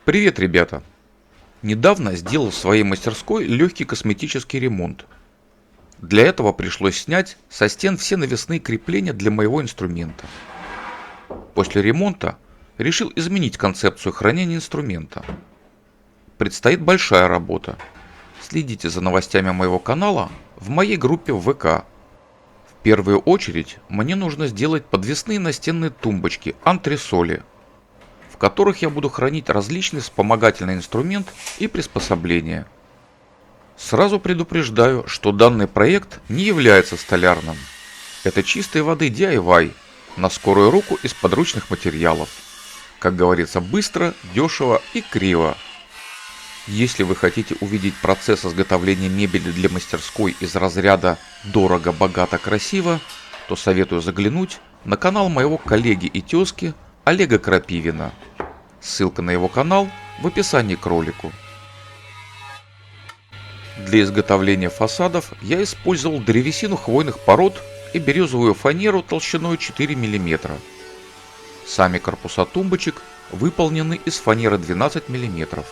Привет, ребята! Недавно сделал в своей мастерской легкий косметический ремонт. Для этого пришлось снять со стен все навесные крепления для моего инструмента. После ремонта решил изменить концепцию хранения инструмента. Предстоит большая работа. Следите за новостями моего канала в моей группе в ВК. В первую очередь мне нужно сделать подвесные настенные тумбочки антресоли, в которых я буду хранить различный вспомогательный инструмент и приспособления. Сразу предупреждаю, что данный проект не является столярным. Это чистой воды DIY, на скорую руку из подручных материалов. Как говорится, быстро, дешево и криво. Если вы хотите увидеть процесс изготовления мебели для мастерской из разряда «дорого, богато, красиво», то советую заглянуть на канал моего коллеги и тезки Олега Крапивина. Ссылка на его канал в описании к ролику. Для изготовления фасадов я использовал древесину хвойных пород и березовую фанеру толщиной 4 мм. Сами корпуса тумбочек выполнены из фанеры 12 мм.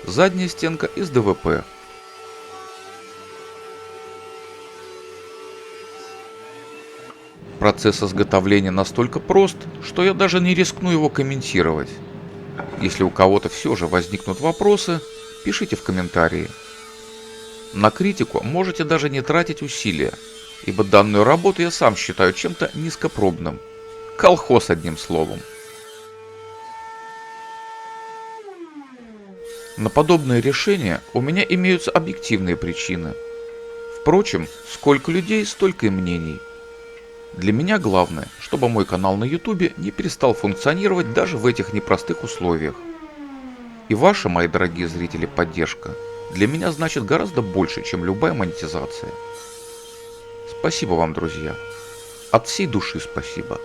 Задняя стенка из ДВП. Процесс изготовления настолько прост, что я даже не рискну его комментировать. Если у кого-то все же возникнут вопросы, пишите в комментарии. На критику можете даже не тратить усилия, ибо данную работу я сам считаю чем-то низкопробным. Колхоз, одним словом. На подобные решения у меня имеются объективные причины. Впрочем, сколько людей, столько и мнений. Для меня главное, чтобы мой канал на YouTube не перестал функционировать даже в этих непростых условиях. И ваша, мои дорогие зрители, поддержка для меня значит гораздо больше, чем любая монетизация. Спасибо вам, друзья. От всей души спасибо.